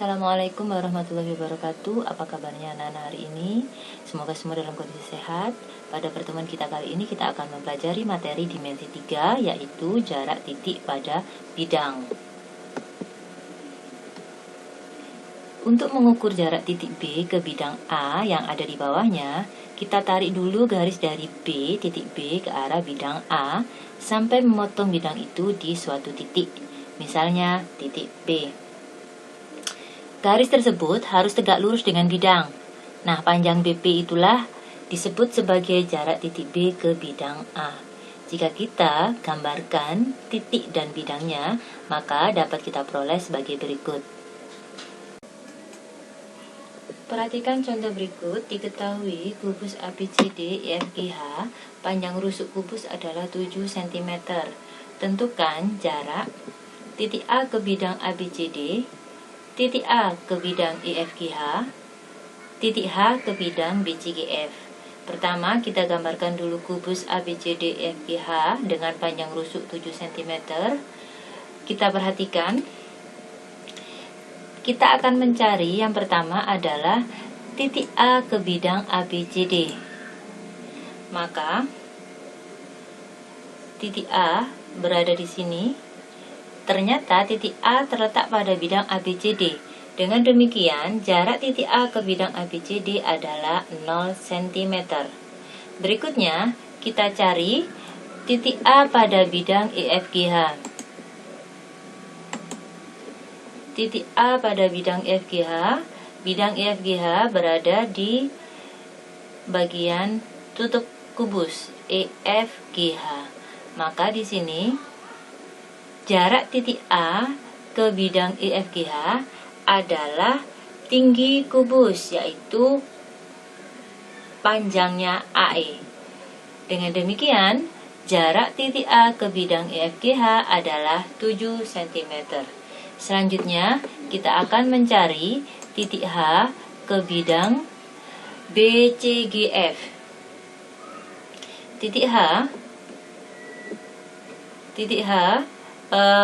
Assalamualaikum warahmatullahi wabarakatuh. Apa kabarnya anak-anak hari ini? Semoga semua dalam kondisi sehat. Pada pertemuan kita kali ini kita akan mempelajari materi dimensi 3, yaitu jarak titik pada bidang. Untuk mengukur jarak titik B ke bidang A yang ada di bawahnya, kita tarik dulu garis dari B, titik B ke arah bidang A sampai memotong bidang itu di suatu titik. Misalnya titik B. Garis tersebut harus tegak lurus dengan bidang. Nah, panjang BP itulah disebut sebagai jarak titik B ke bidang A. Jika kita gambarkan titik dan bidangnya, maka dapat kita peroleh sebagai berikut. Perhatikan contoh berikut. Diketahui kubus ABCD EFGH, panjang rusuk kubus adalah 7 cm. Tentukan jarak titik A ke bidang ABCD, titik A ke bidang EFGH, titik H ke bidang BCGF. Pertama, kita gambarkan dulu kubus ABCD EFGH dengan panjang rusuk 7 cm. Kita perhatikan, kita akan mencari yang pertama adalah titik A ke bidang ABCD. Maka, titik A berada di sini. Ternyata titik A terletak pada bidang ABCD. Dengan demikian, jarak titik A ke bidang ABCD adalah 0 cm. Berikutnya, kita cari titik A pada bidang EFGH. Titik A pada bidang EFGH. Bidang EFGH berada di bagian tutup kubus EFGH. Maka di sini jarak titik A ke bidang EFGH adalah tinggi kubus, yaitu panjangnya AE. Dengan demikian, jarak titik A ke bidang EFGH adalah 7 cm. Selanjutnya, kita akan mencari titik H ke bidang BCGF. Titik H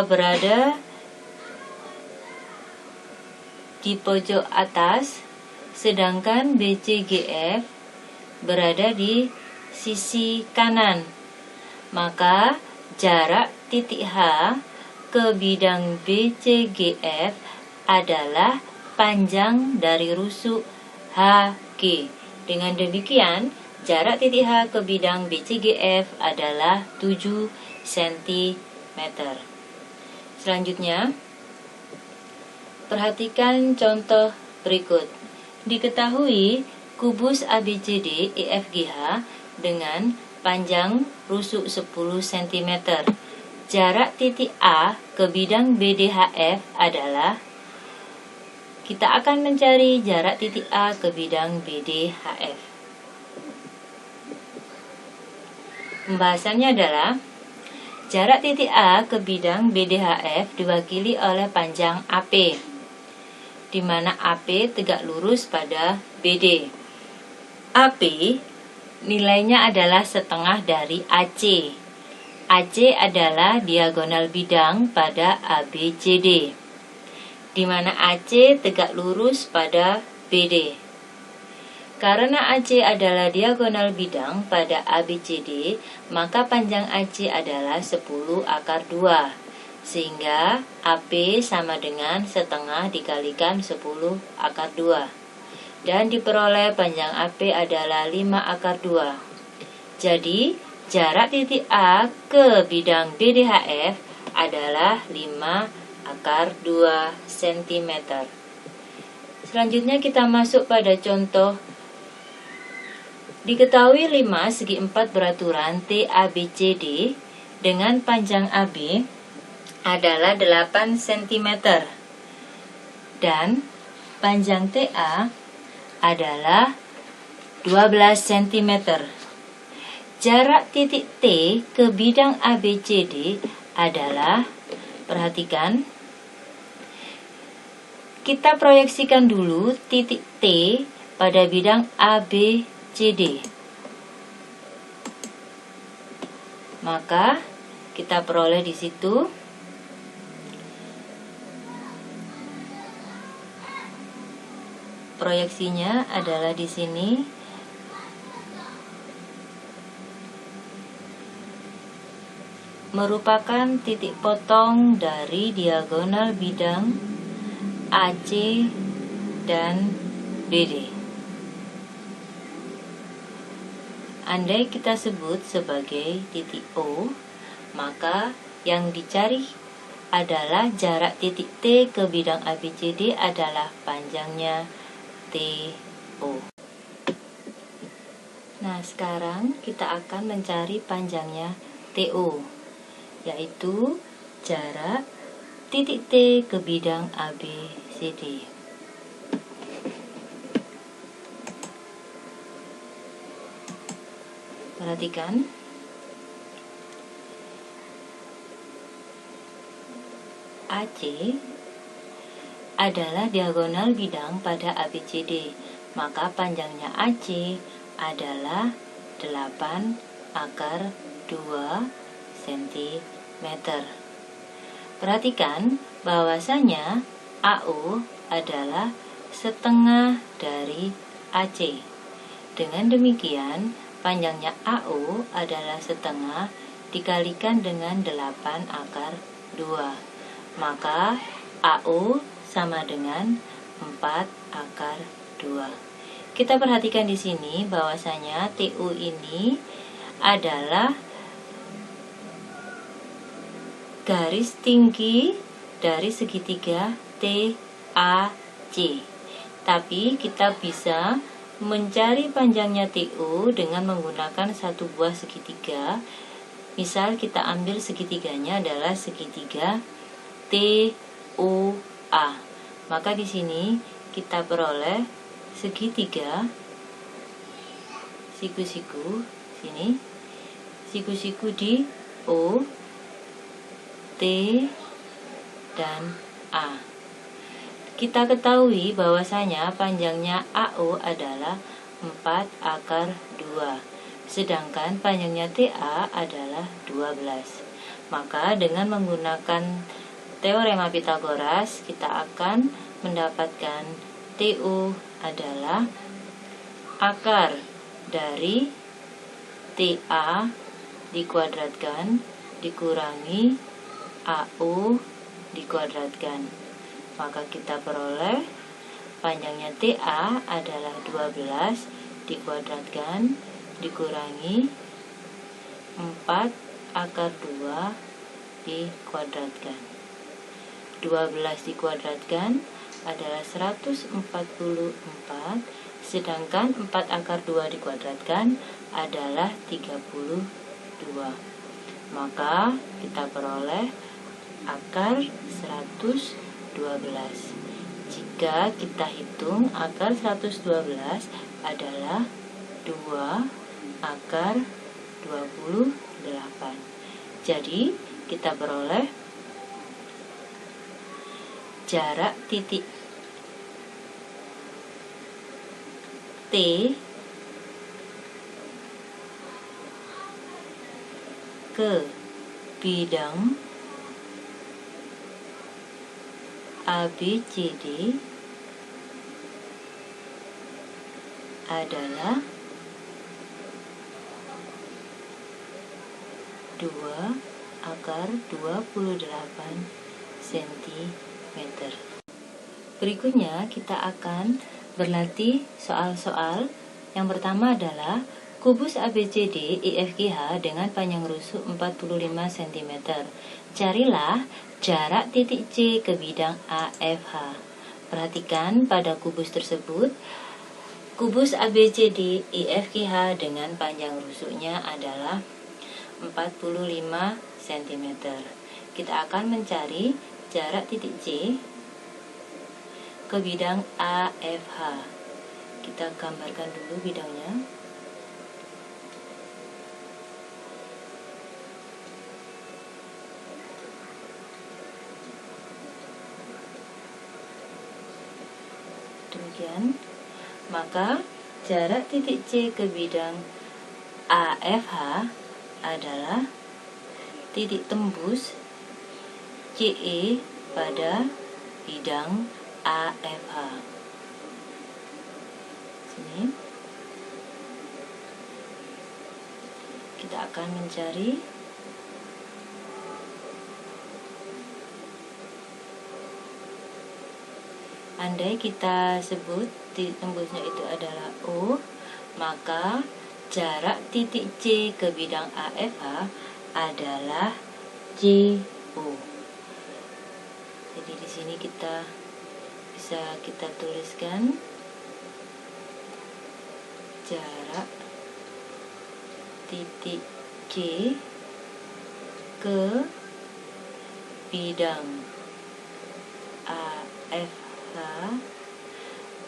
berada di pojok atas, sedangkan BCGF berada di sisi kanan. Maka jarak titik H ke bidang BCGF adalah panjang dari rusuk HG. Dengan demikian, jarak titik H ke bidang BCGF adalah 7 cm. Selanjutnya, perhatikan contoh berikut. Diketahui kubus ABCD EFGH dengan panjang rusuk 10 cm. Jarak titik A ke bidang BDHF adalah, kita akan mencari jarak titik A ke bidang BDHF. Pembahasannya adalah jarak titik A ke bidang BDHF diwakili oleh panjang AP, di mana AP tegak lurus pada BD. AP nilainya adalah setengah dari AC. AC adalah diagonal bidang pada ABCD, di mana AC tegak lurus pada BD. Karena AC adalah diagonal bidang pada ABCD, maka panjang AC adalah 10 akar 2, sehingga AP sama dengan setengah dikalikan 10 akar 2. Dan diperoleh panjang AP adalah 5 akar 2. Jadi, jarak titik A ke bidang BDHF adalah 5 akar 2 cm. Selanjutnya kita masuk pada contoh. Diketahui 5 segi 4 beraturan TABCD dengan panjang AB adalah 8 cm dan panjang TA adalah 12 cm. Jarak titik T ke bidang ABCD adalah, perhatikan, kita proyeksikan dulu titik T pada bidang ABCD. Maka kita peroleh di situ proyeksinya adalah di sini. Merupakan titik potong dari diagonal bidang AC dan BD. Andai kita sebut sebagai titik O, maka yang dicari adalah jarak titik T ke bidang ABCD adalah panjangnya TO. Nah, sekarang kita akan mencari panjangnya TO, yaitu jarak titik T ke bidang ABCD. Perhatikan, AC adalah diagonal bidang pada ABCD, maka panjangnya AC adalah 8 akar 2 cm. Perhatikan bahwasanya AO adalah setengah dari AC. Dengan demikian, panjangnya AO adalah setengah dikalikan dengan 8 akar 2. Maka AO sama dengan 4 akar 2. Kita perhatikan di sini bahwasanya TO ini adalah garis tinggi dari segitiga TAC. Tapi kita bisa mencari panjangnya TO dengan menggunakan satu buah segitiga. Misal kita ambil segitiganya adalah segitiga TOA. Maka di sini kita peroleh segitiga siku-siku sini, siku-siku di O, T, dan A. Kita ketahui bahwasanya panjangnya AO adalah 4 akar 2, sedangkan panjangnya TA adalah 12. Maka dengan menggunakan teorema Pitagoras, kita akan mendapatkan TO adalah akar dari TA dikuadratkan dikurangi AO dikuadratkan. Maka kita peroleh panjangnya TA adalah 12 dikuadratkan dikurangi 4 akar 2 dikuadratkan. 12 dikuadratkan adalah 144, sedangkan 4 akar 2 dikuadratkan adalah 32. Maka kita peroleh akar 112. Jika kita hitung, akar 112 adalah 2 akar 28. Jadi kita peroleh jarak titik T ke bidang ABCD adalah 2 akar 28 cm. Berikutnya kita akan berlatih soal-soal. Yang pertama adalah kubus ABCD IFGH dengan panjang rusuk 45 cm. Carilah jarak titik C ke bidang AFH. Perhatikan pada kubus tersebut, kubus ABCD IFGH dengan panjang rusuknya adalah 45 cm. Kita akan mencari jarak titik C ke bidang AFH. Kita gambarkan dulu bidangnya. Demikian. Maka jarak titik C ke bidang AFH adalah titik tembus CE pada bidang AFH. sini. Kita akan mencari andai kita sebut titik tembusnya itu adalah O, maka jarak titik C ke bidang AFH adalah CO. Jadi di sini kita bisa tuliskan jarak titik C ke bidang AFH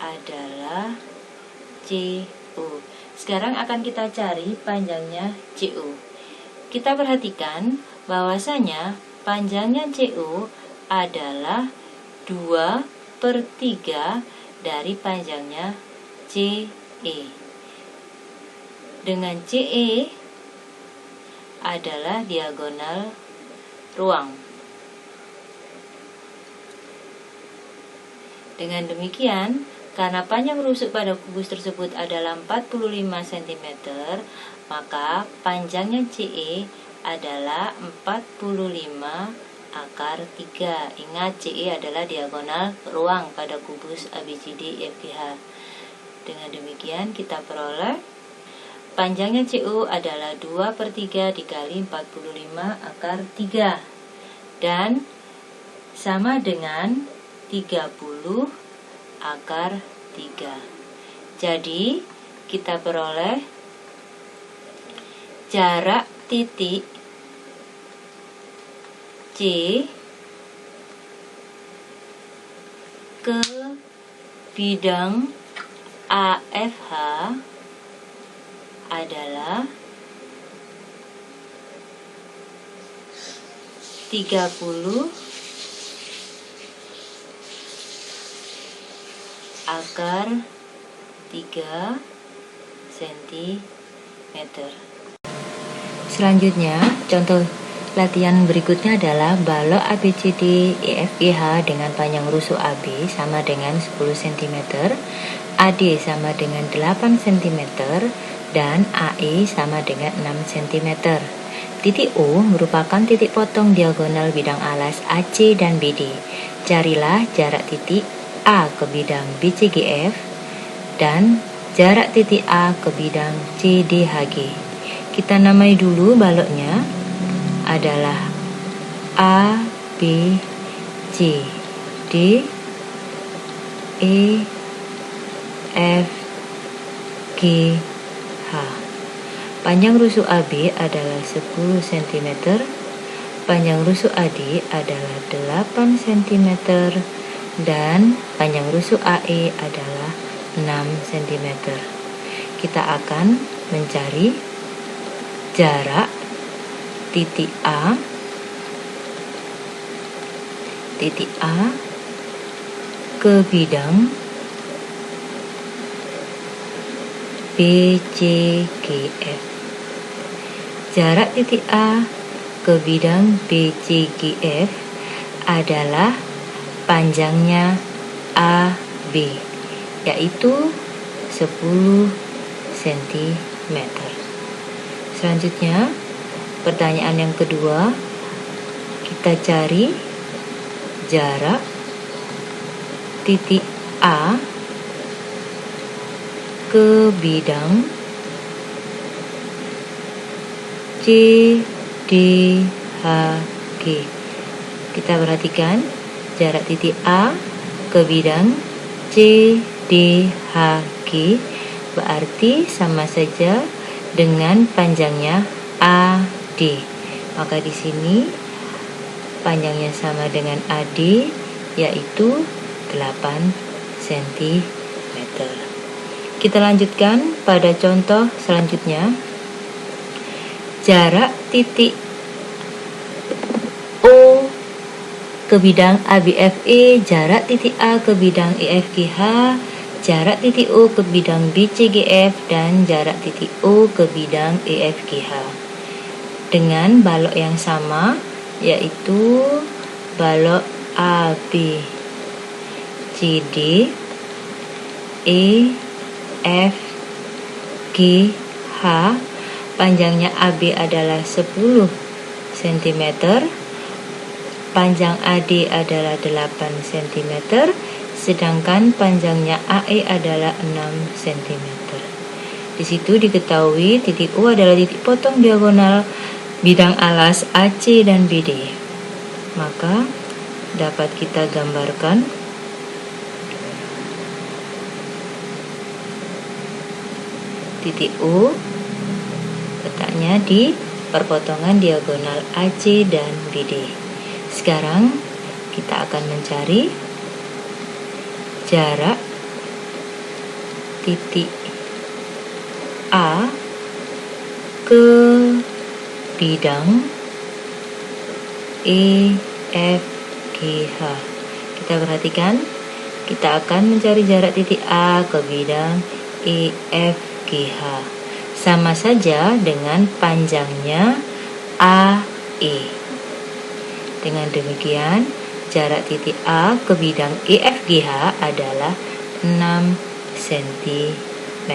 adalah CO. Sekarang akan kita cari panjangnya CO. Kita perhatikan bahwasanya panjangnya CO adalah 2/3 dari panjangnya CE. Dengan CE adalah diagonal ruang. Dengan demikian, karena panjang rusuk pada kubus tersebut adalah 45 cm, maka panjangnya CE adalah 45 akar 3. Ingat, CE adalah diagonal ruang pada kubus ABCD EFGH. Dengan demikian kita peroleh panjangnya CO adalah 2/3 dikali 45 akar 3 dan sama dengan 30 akar 3. Jadi kita peroleh jarak titik C ke bidang AFH adalah 30 akar 3 cm. Selanjutnya, contoh latihan berikutnya adalah balok ABCD EFGH dengan panjang rusuk AB sama dengan 10 cm, AD sama dengan 8 cm, dan AE sama dengan 6 cm. Titik O merupakan titik potong diagonal bidang alas AC dan BD. Carilah jarak titik A ke bidang BCGF dan jarak titik A ke bidang CDHG. Kita namai dulu baloknya adalah A, B, C, D, E, F, G, H. Panjang rusuk AB adalah 10 cm, panjang rusuk AD adalah 8 cm, dan panjang rusuk AE adalah 6 cm. Kita akan mencari jarak titik A ke bidang BCGF. Jarak titik A ke bidang BCGF adalah panjangnya AB, yaitu 10 cm. Selanjutnya, pertanyaan yang kedua, kita cari jarak titik A ke bidang CDHG. Kita perhatikan jarak titik A ke bidang CDHG berarti sama saja dengan panjangnya AD. Maka di sini panjangnya sama dengan AD, yaitu 8 cm. Kita lanjutkan pada contoh selanjutnya. Jarak titik O ke bidang ABFE, jarak titik A ke bidang EFGH, jarak titik O ke bidang BCGF, dan jarak titik O ke bidang EFGH. Dengan balok yang sama, yaitu balok AB, CD, E, F G H. Panjangnya AB adalah 10 cm, panjang AD adalah 8 cm, sedangkan panjangnya AE adalah 6 cm. Di situ diketahui titik U adalah titik potong diagonal bidang alas AC dan BD. Maka dapat kita gambarkan titik U letaknya di perpotongan diagonal AC dan BD. Sekarang kita akan mencari jarak titik A ke bidang EFGH. Kita perhatikan, kita akan mencari jarak titik A ke bidang EFGH. Sama saja dengan panjangnya AE. Dengan demikian, jarak titik A ke bidang EFGH adalah 6 cm.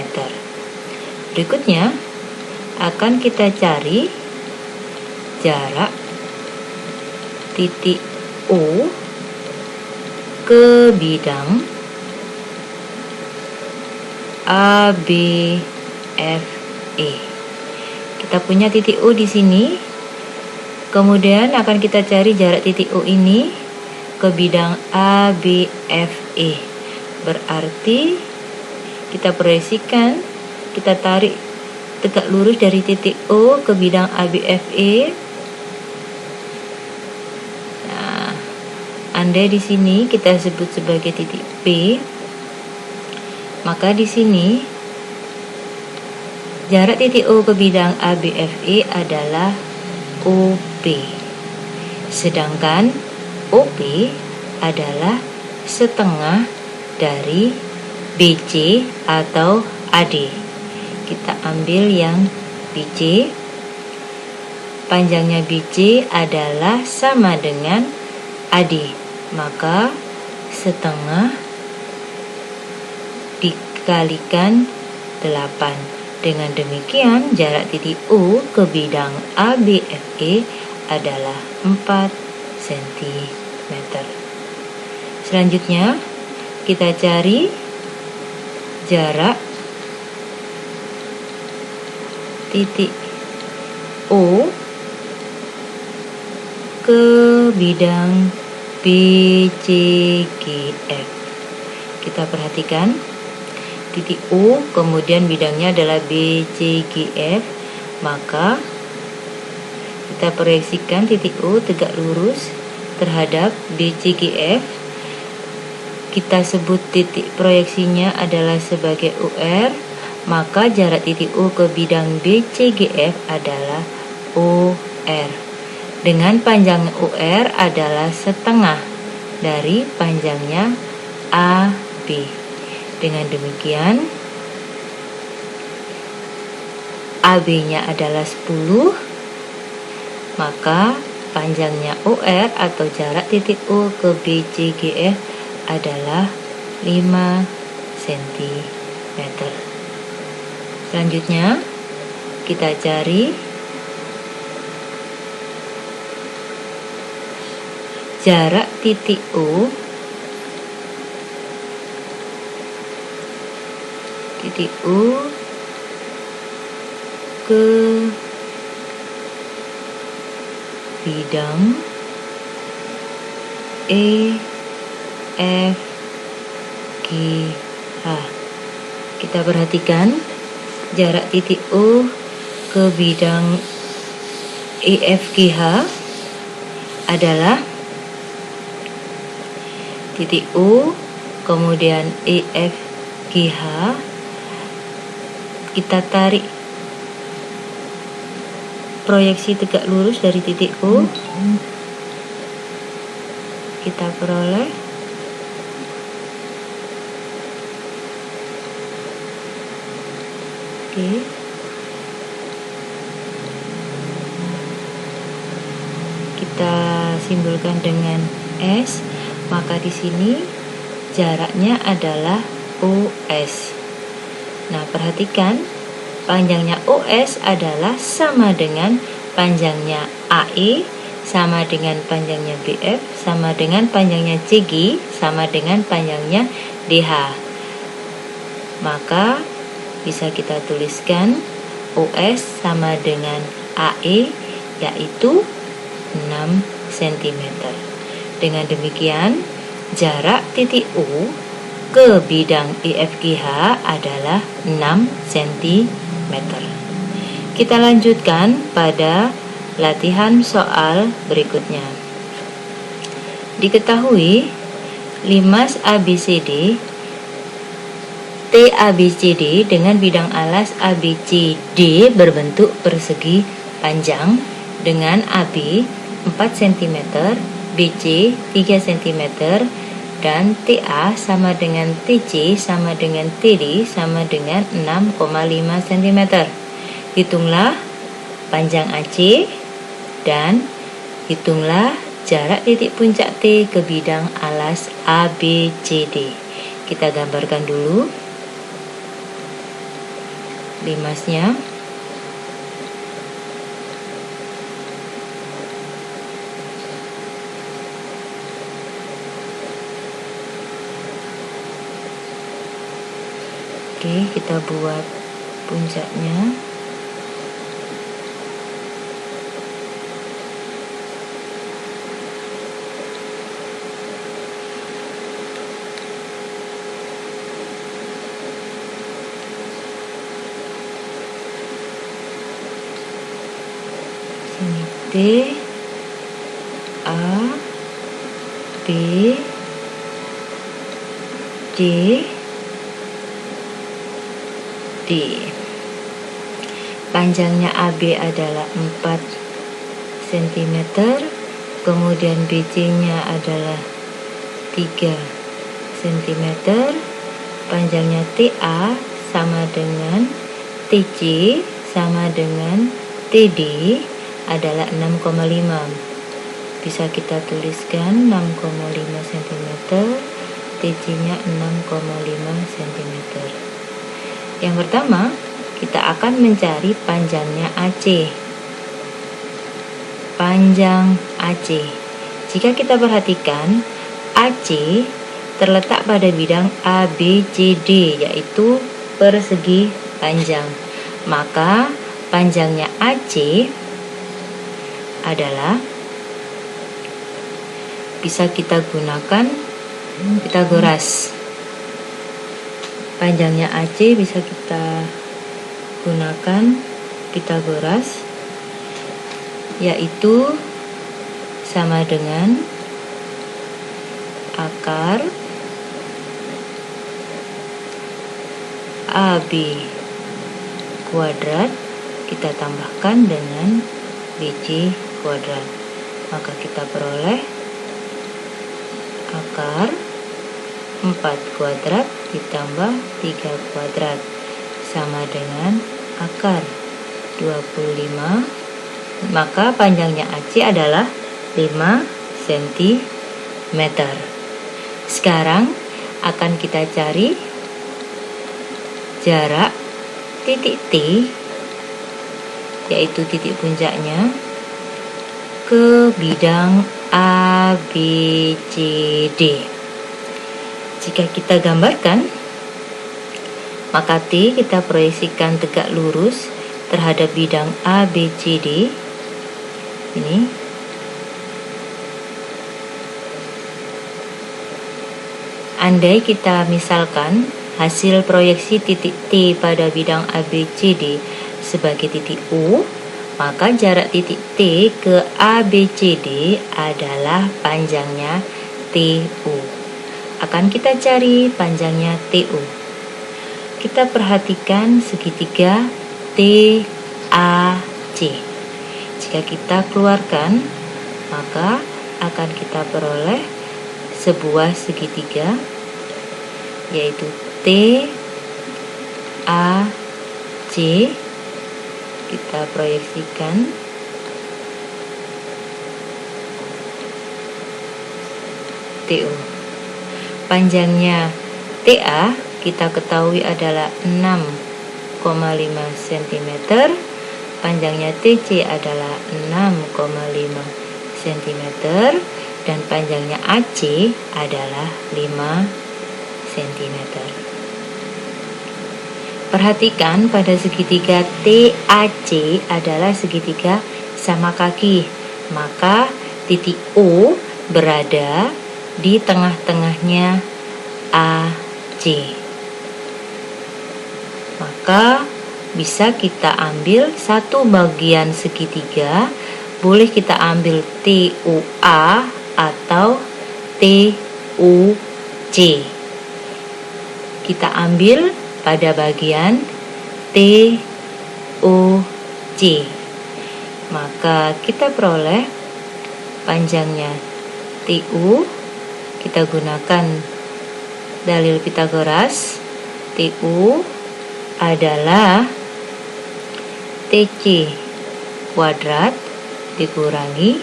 Berikutnya, akan kita cari jarak titik O ke bidang ABF E. Kita punya titik O di sini. Kemudian akan kita cari jarak titik O ini ke bidang ABFE. Berarti kita proyeksikan, kita tarik tegak lurus dari titik O ke bidang ABFE. Nah, andai di sini kita sebut sebagai titik P, maka di sini jarak titik O ke bidang ABFE adalah OP. Sedangkan OP adalah setengah dari BC atau AD. Kita ambil yang BC. Panjangnya BC adalah sama dengan AD. Maka setengah dikalikan 8. Dengan demikian, jarak titik O ke bidang ABFE adalah 4 cm. Selanjutnya, kita cari jarak titik O ke bidang BCGF. Kita perhatikan, titik O, kemudian bidangnya adalah BCGF, maka kita proyeksikan titik O tegak lurus terhadap BCGF. Kita sebut titik proyeksinya adalah sebagai UR, maka jarak titik O ke bidang BCGF adalah OR. Dengan panjang UR adalah setengah dari panjangnya AB. Dengan demikian, AB-nya adalah 10, maka panjangnya OR atau jarak titik O ke BCGF adalah 5 cm. Selanjutnya, kita cari jarak titik O ke bidang EFGH. Kita perhatikan jarak titik O ke bidang EFGH adalah titik O, kemudian EFGH. Kita tarik proyeksi tegak lurus dari titik O. Kita peroleh kita simbolkan dengan S, maka di sini jaraknya adalah OS. Nah, perhatikan panjangnya OS adalah sama dengan panjangnya AE, sama dengan panjangnya BF, sama dengan panjangnya CG, sama dengan panjangnya DH. Maka bisa kita tuliskan OS sama dengan AE, yaitu 6 cm. Dengan demikian, jarak titik U ke bidang EFGH adalah 6 cm. Kita lanjutkan pada latihan soal berikutnya. Diketahui limas ABCD TABCD dengan bidang alas ABCD berbentuk persegi panjang dengan AB 4 cm, BC 3 cm, dan TA sama dengan TC sama dengan TD sama dengan 6,5 cm. Hitunglah panjang AC dan hitunglah jarak titik puncak T ke bidang alas ABCD. Kita gambarkan dulu limasnya. Oke, kita buat puncaknya. Sini T, A, B, D, D. Panjangnya AB adalah 4 cm, kemudian BC-nya adalah 3 cm, panjangnya TA sama dengan TC sama dengan TD adalah 6,5. Bisa kita tuliskan 6,5 cm, TC-nya 6,5 cm. Yang pertama, kita akan mencari panjangnya AC. Panjang AC. Jika kita perhatikan, AC terletak pada bidang ABCD, yaitu persegi panjang. Maka panjangnya AC adalah, bisa kita gunakan Pitagoras. Panjangnya AC bisa kita gunakan Pitagoras, yaitu sama dengan akar AB kuadrat kita tambahkan dengan BC kuadrat. Maka kita peroleh akar 4 kuadrat ditambah 3 kuadrat sama dengan akar 25. Maka panjangnya AC adalah 5 cm. Sekarang akan kita cari jarak titik T, yaitu titik puncaknya, ke bidang ABCD. Jika kita gambarkan, maka T kita proyeksikan tegak lurus terhadap bidang ABCD. Ini andai kita misalkan hasil proyeksi titik T pada bidang ABCD sebagai titik U, maka jarak titik T ke ABCD adalah panjangnya TU. Akan kita cari panjangnya TU. Kita perhatikan segitiga TAC. Jika kita keluarkan, maka akan kita peroleh sebuah segitiga, yaitu TAC. Kita proyeksikan TU. Panjangnya TA kita ketahui adalah 6,5 cm, panjangnya TC adalah 6,5 cm, dan panjangnya AC adalah 5 cm. Perhatikan pada segitiga TAC adalah segitiga sama kaki, maka titik O berada di tengah-tengahnya AC. Maka bisa kita ambil satu bagian segitiga, boleh kita ambil TOA atau TOC. Kita ambil pada bagian TOC. Maka kita peroleh panjangnya TU, kita gunakan dalil Pythagoras. TU adalah TC kuadrat dikurangi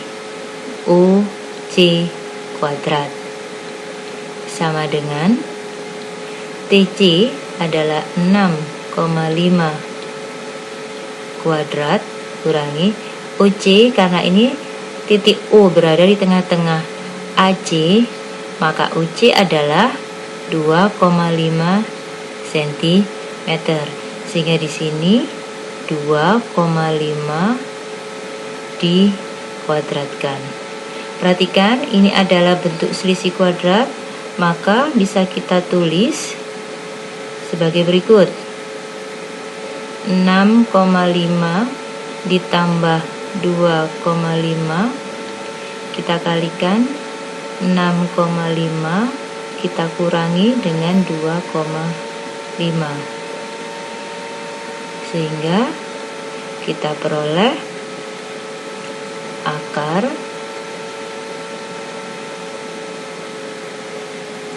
OC kuadrat, sama dengan TC adalah 6,5 kuadrat kurangi OC, karena ini titik O berada di tengah-tengah AC, maka OC adalah 2,5 cm. Sehingga di sini 2,5 dikuadratkan. Perhatikan, ini adalah bentuk selisih kuadrat, maka bisa kita tulis sebagai berikut. 6,5 ditambah 2,5, kita kalikan 6,5 kita kurangi dengan 2,5, sehingga kita peroleh akar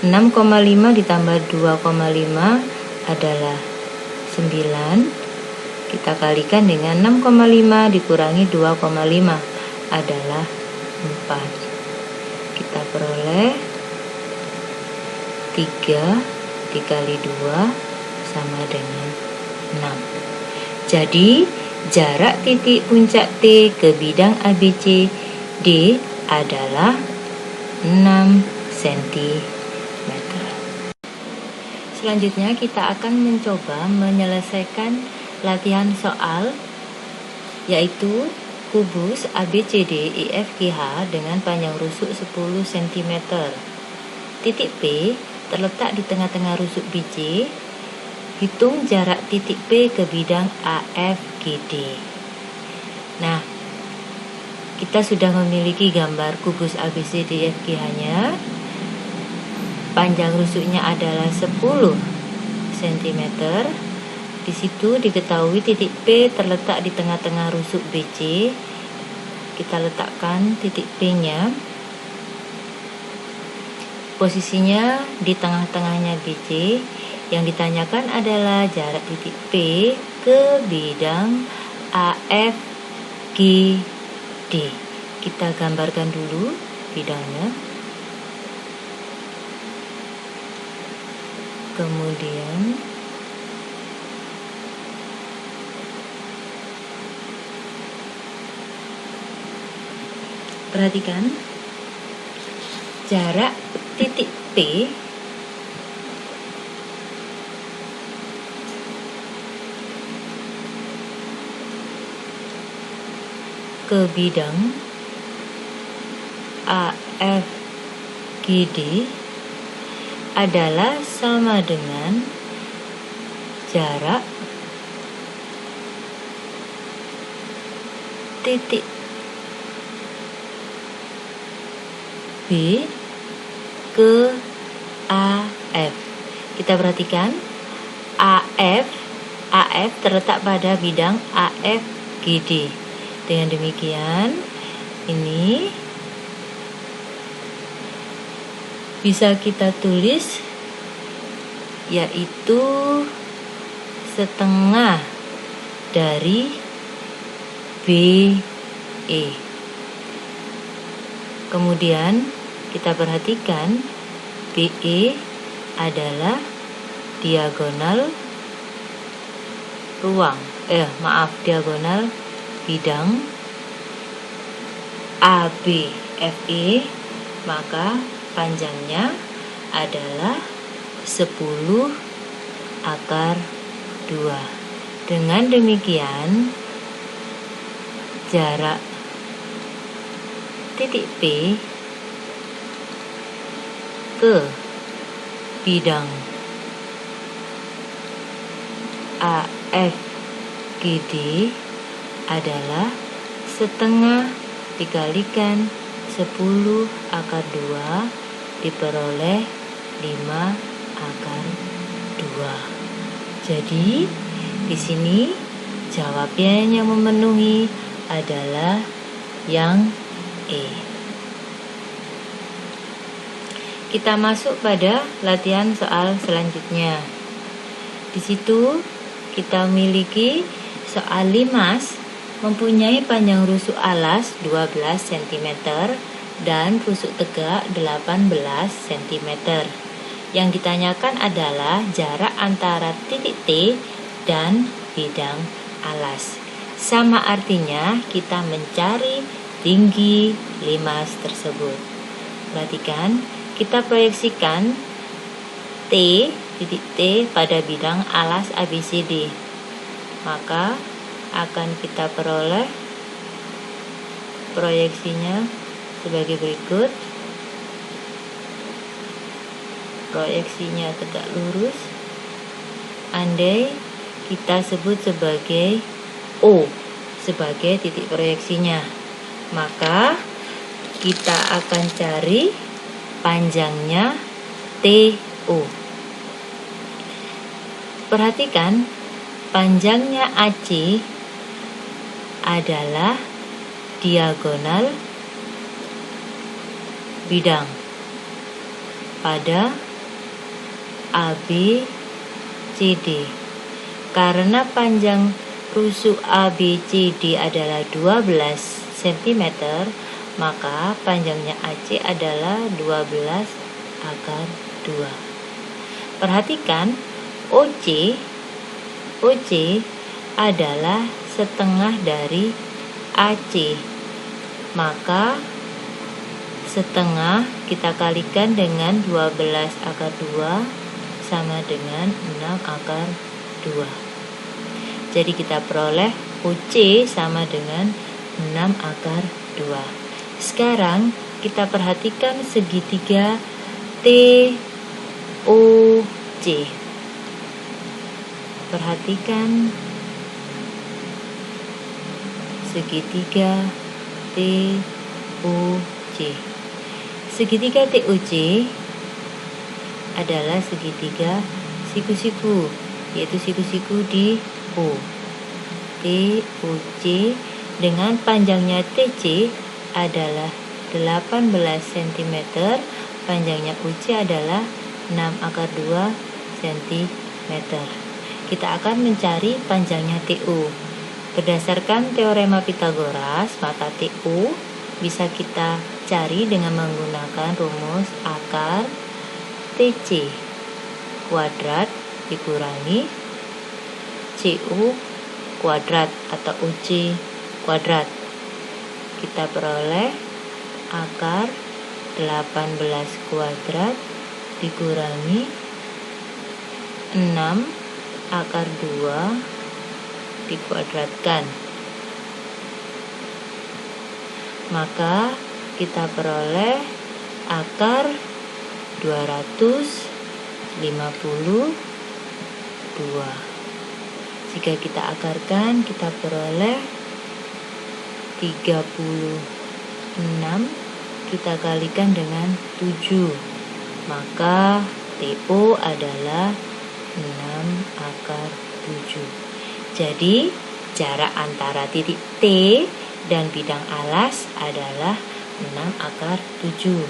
6,5 ditambah 2,5 adalah 9. Kita kalikan dengan 6,5 dikurangi 2,5 adalah 4. Kita peroleh 3 dikali 2 sama dengan 6. Jadi jarak titik puncak T ke bidang ABC D adalah 6 cm. Selanjutnya kita akan mencoba menyelesaikan latihan soal, yaitu kubus ABCD EFGH dengan panjang rusuk 10 cm. Titik P terletak di tengah-tengah rusuk BC. Hitung jarak titik P ke bidang AFGD. Nah, kita sudah memiliki gambar kubus ABCD EFGH-nya. Panjang rusuknya adalah 10 cm. Di situ diketahui titik P terletak di tengah-tengah rusuk BC. Kita letakkan titik P-nya. Posisinya di tengah-tengahnya BC. Yang ditanyakan adalah jarak titik P ke bidang AFGD. Kita gambarkan dulu bidangnya. Kemudian perhatikan jarak titik P ke bidang AFGD adalah sama dengan jarak titik B ke AF. Kita perhatikan AF terletak pada bidang AFGD. Dengan demikian, ini bisa kita tulis yaitu setengah dari BE. Kemudian kita perhatikan BE adalah diagonal diagonal bidang ABFE, maka panjangnya adalah 10 akar 2. Dengan demikian, jarak titik P ke bidang AFGD adalah setengah dikalikan 10 akar 2 diperoleh 5 akar 2. Jadi di sini jawabnya yang memenuhi adalah yang E. Kita masuk pada latihan soal selanjutnya. Di situ kita memiliki soal limas mempunyai panjang rusuk alas 12 cm dan rusuk tegak 18 cm. Yang ditanyakan adalah jarak antara titik T dan bidang alas. Sama artinya kita mencari tinggi limas tersebut. Perhatikan, kita proyeksikan titik T pada bidang alas ABCD. Maka akan kita peroleh proyeksinya sebagai berikut. Proyeksinya tegak lurus. Andai kita sebut sebagai O sebagai titik proyeksinya, maka kita akan cari panjangnya TO. Perhatikan, panjangnya AC adalah diagonal bidang pada ABCD. Karena panjang rusuk ABCD adalah 12 cm, maka panjangnya AC adalah 12 akar 2. Perhatikan, OC adalah setengah dari AC. Maka setengah kita kalikan dengan 12 akar 2 sama dengan 6 akar 2. Jadi kita peroleh OC sama dengan 6 akar 2. Sekarang kita perhatikan segitiga TOC. Perhatikan segitiga TOC. Segitiga TOC adalah segitiga siku-siku, yaitu siku-siku di O. TOC dengan panjangnya TC adalah 18 cm, panjangnya OC adalah 6 akar 2 cm. Kita akan mencari panjangnya TO. Berdasarkan teorema Pythagoras, maka TO bisa kita cari dengan menggunakan rumus akar TC kuadrat dikurangi CO kuadrat atau OC kuadrat. Kita peroleh akar 18 kuadrat dikurangi 6 akar 2 dikuadratkan. Maka kita peroleh akar 252. Jika kita akarkan, kita peroleh 36. Kita kalikan dengan 7. Maka TO adalah 6 akar 7. Jadi jarak antara titik T dan bidang alas adalah 6 akar 7.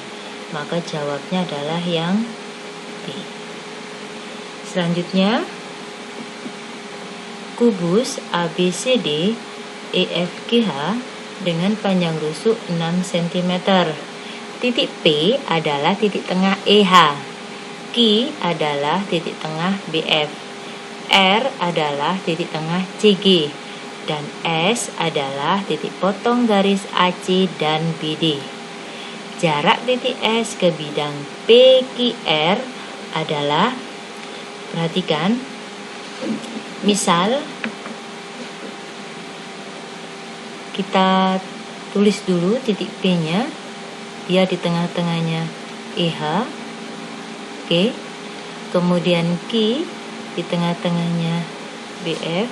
Maka jawabnya adalah yang B. Selanjutnya, kubus ABCD EFGH dengan panjang rusuk 6 cm. Titik P adalah titik tengah EH. Q adalah titik tengah BF, R adalah titik tengah CG, dan S adalah titik potong garis AC dan BD. Jarak titik S ke bidang PQR adalah, perhatikan, misal kita tulis dulu titik P-nya, dia di tengah-tengahnya EH, oke. Kemudian Q di tengah-tengahnya BF,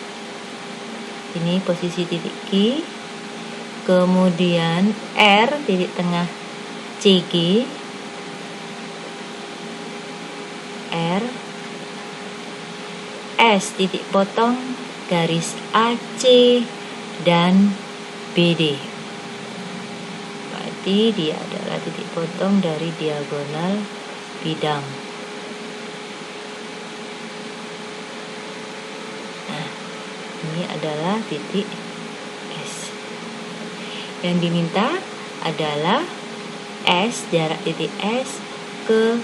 ini posisi titik Q. Kemudian R titik tengah CG, R, S titik potong garis AC dan BD. Berarti dia adalah titik potong dari diagonal bidang. Nah, ini adalah titik S. Yang diminta adalah S, jarak titik S ke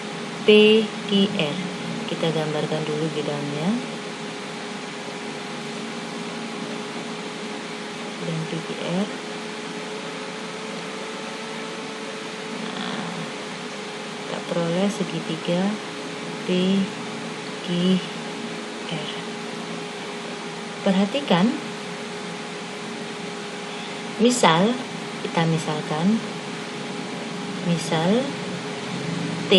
PQR. Kita gambarkan dulu bidangnya. Dan PQR. Nah, kita peroleh segitiga PQR. Perhatikan, misal T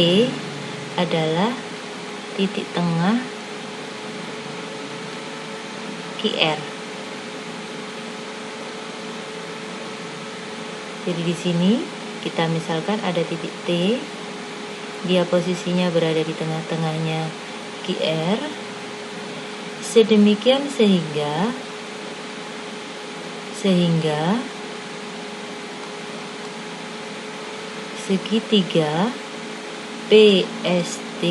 adalah titik tengah QR. Jadi di sini kita misalkan ada titik T, dia posisinya berada di tengah-tengahnya QR, sedemikian sehingga segitiga PST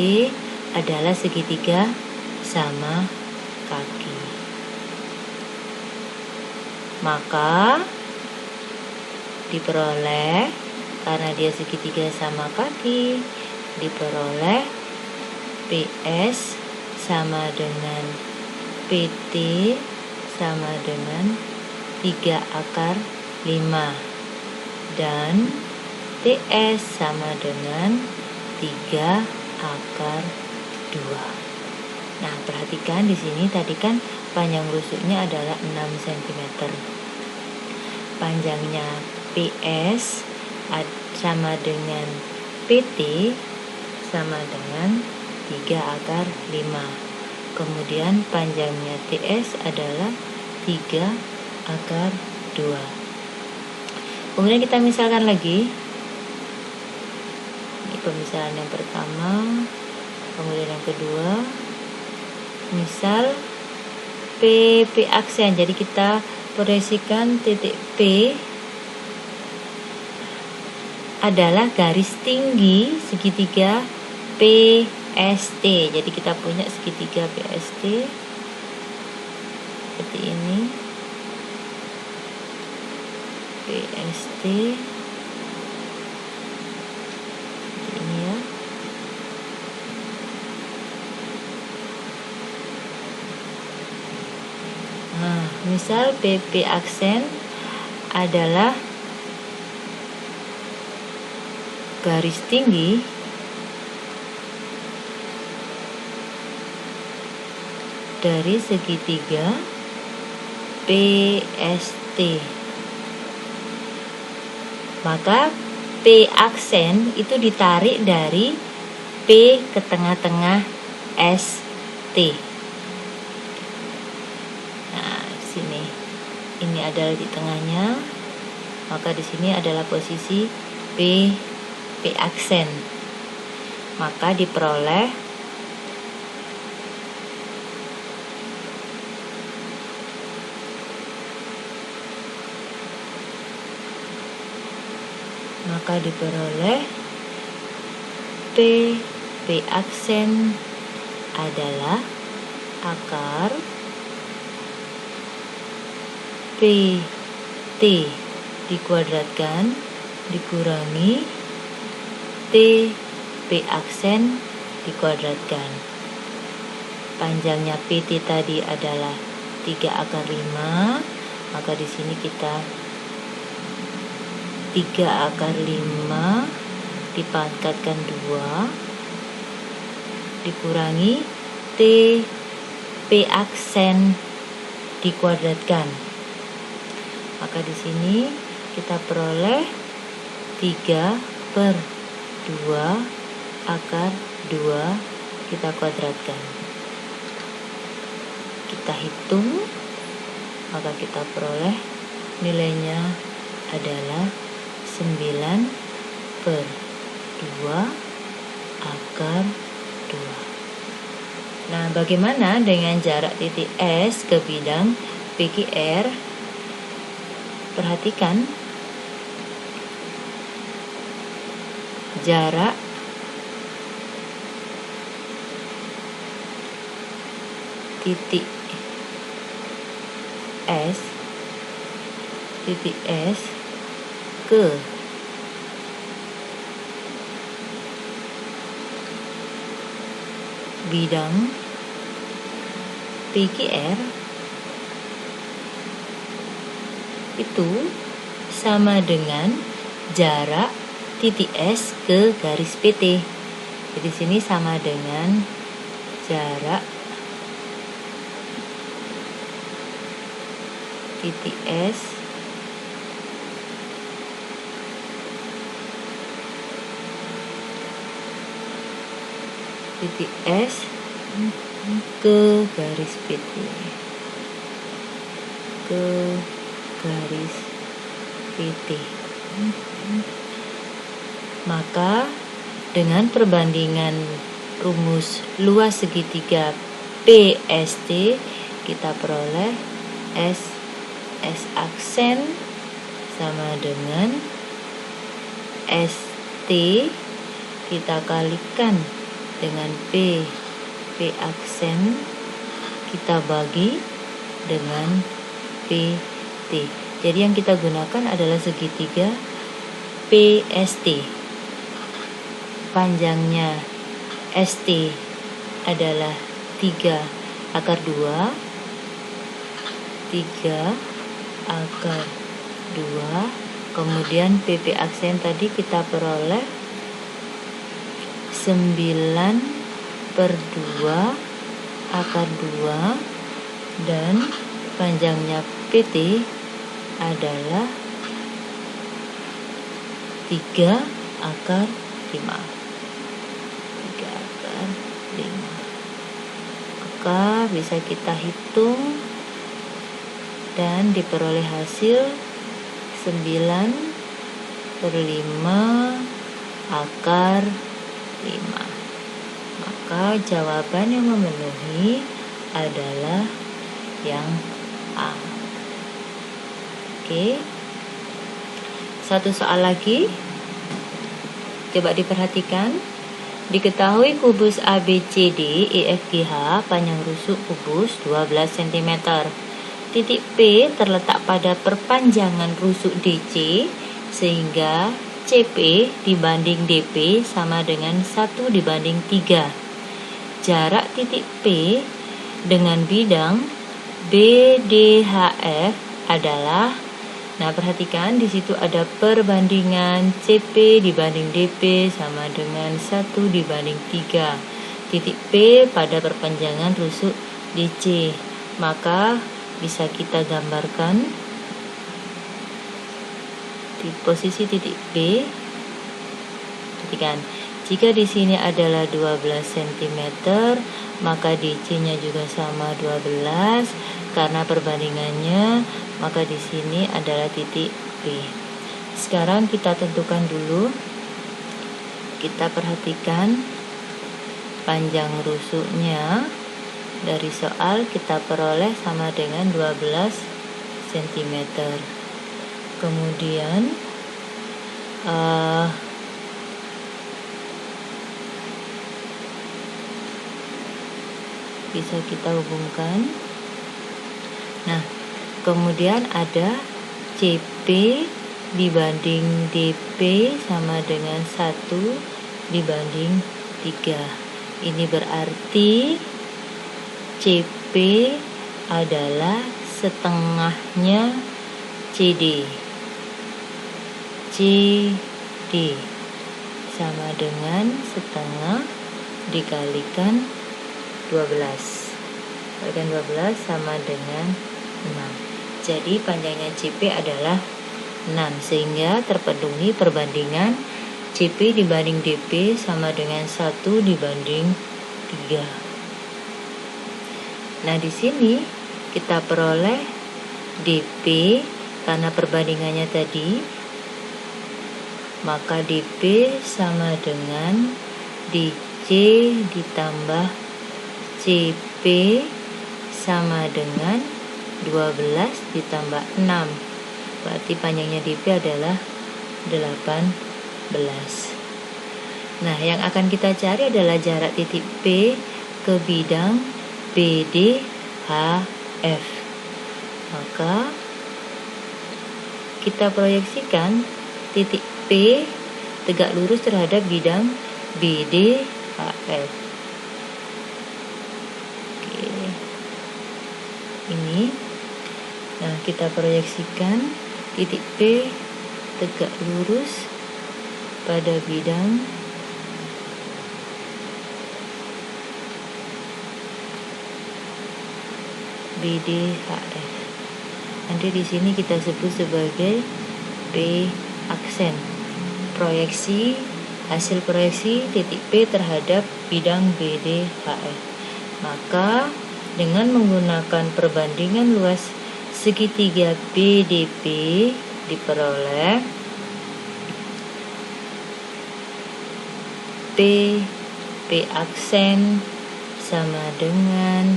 adalah segitiga sama kaki. Maka diperoleh, karena dia segitiga sama kaki, diperoleh PS sama dengan PT sama dengan 3/5 dan TS sama dengan 3/2. Nah, perhatikan di sini tadi kan panjang rusuknya adalah 6 cm. Panjangnya PS sama dengan PT sama dengan 3/5. Kemudian panjangnya TS adalah 3/2. Kemudian kita misalkan lagi. Ini pemisalan yang pertama, kemudian yang kedua. Misal PP aksen. Jadi kita proyeksikan titik P adalah garis tinggi segitiga PST. Jadi kita punya segitiga PST seperti ini. PST ini ya. Nah, misal PP aksen adalah garis tinggi dari segitiga PST. Maka P aksen itu ditarik dari P ke tengah-tengah ST. Nah, di sini ini adalah di tengahnya. Maka di sini adalah posisi P aksen. Maka diperoleh P aksen adalah akar PT dikuadratkan dikurangi P aksen dikuadratkan. Panjangnya PT tadi adalah 3/5, maka di sini kita 3/5 dipangkatkan 2 dikurangi T P aksen dikuadratkan. Maka di sini kita peroleh 3/2 kita kuadratkan. Kita hitung, maka kita peroleh nilainya adalah 9/2/2. Nah, bagaimana dengan jarak titik S ke bidang PQR? Perhatikan jarak titik S ke bidang PQR itu sama dengan jarak titik S ke garis PT. Jadi di sini sama dengan jarak titik S ke garis PT, ke garis PT. Maka dengan perbandingan rumus luas segitiga PST, kita peroleh S aksen sama dengan ST kita kalikan dengan P aksen kita bagi dengan PT. Jadi yang kita gunakan adalah segitiga PST. Panjangnya ST adalah 3/2. Kemudian PP aksen tadi kita peroleh 9/2/2 dan panjangnya PT adalah 3/5. Maka bisa kita hitung dan diperoleh hasil 9/5/5. Maka jawaban yang memenuhi adalah yang A. Oke. Satu soal lagi. Coba diperhatikan. Diketahui kubus ABCD EFGH panjang rusuk kubus 12 cm. Titik P terletak pada perpanjangan rusuk DC sehingga CP dibanding DP sama dengan 1/3. Jarak titik P dengan bidang BDHF adalah, nah perhatikan di situ ada perbandingan CP dibanding DP sama dengan 1/3. Titik P pada perpanjangan rusuk DC. Maka bisa kita gambarkan di posisi titik B. Perhatikan, jika di sini adalah 12 cm, maka DC-nya juga sama 12. Karena perbandingannya, maka di sini adalah titik B. Sekarang kita tentukan dulu. Kita perhatikan panjang rusuknya dari soal kita peroleh sama dengan 12 cm. Kemudian bisa kita hubungkan. Nah, kemudian ada CP dibanding DP sama dengan 1/3. Ini berarti CP adalah setengahnya CD. CD sama dengan setengah dikalikan 12. Kalikan 12 sama dengan 6. Jadi panjangnya CP adalah 6, sehingga terpenuhi perbandingan CP dibanding DP sama dengan 1 dibanding 3. Nah, di sini kita peroleh DP karena perbandingannya tadi, maka DP sama dengan DC ditambah CP sama dengan 12 ditambah 6. Berarti panjangnya DP adalah 18. Nah, yang akan kita cari adalah jarak titik P ke bidang BDHF. Maka kita proyeksikan titik P tegak lurus terhadap bidang BDHF. Oke. Ini. Nah, kita proyeksikan titik P tegak lurus pada bidang BDHF. Nanti di sini kita sebut sebagai P aksen. Hasil proyeksi titik P terhadap bidang BDHF. Maka dengan menggunakan perbandingan luas segitiga BDP diperoleh P aksen sama dengan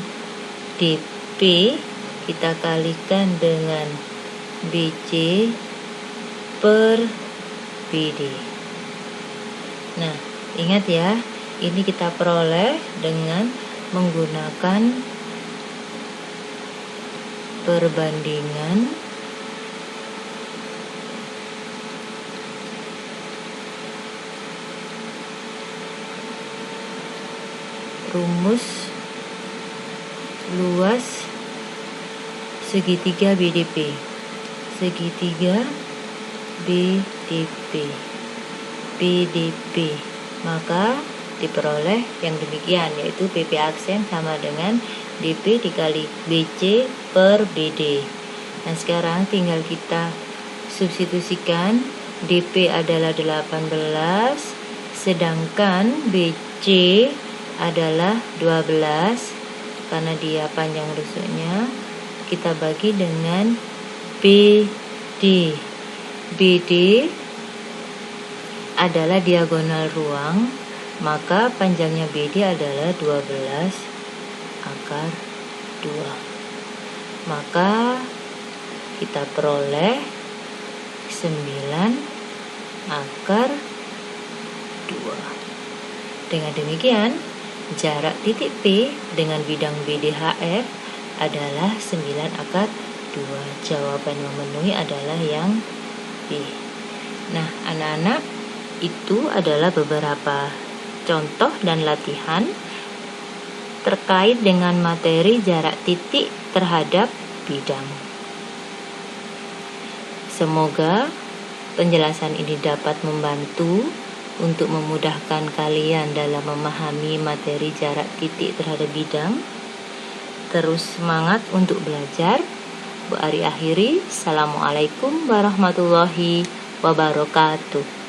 DP kita kalikan dengan BC per BD. Nah, ingat ya, ini kita peroleh dengan menggunakan perbandingan rumus luas segitiga BDP. PDP. Maka diperoleh yang demikian, yaitu PP aksen sama dengan DP dikali BC per BD. Nah, sekarang tinggal kita substitusikan. DP adalah 18, sedangkan BC adalah 12. Karena dia panjang rusuknya, kita bagi dengan BD. BD adalah diagonal ruang, maka panjangnya BD adalah 12 akar 2. Maka kita peroleh 9 akar 2. Dengan demikian, jarak titik P dengan bidang BDHF adalah 9 akar 2. Jawaban memenuhi adalah yang B. Nah, anak-anak, itu adalah beberapa contoh dan latihan terkait dengan materi jarak titik terhadap bidang. Semoga penjelasan ini dapat membantu untuk memudahkan kalian dalam memahami materi jarak titik terhadap bidang. Terus semangat untuk belajar. Bu Ari akhiri. Assalamualaikum warahmatullahi wabarakatuh.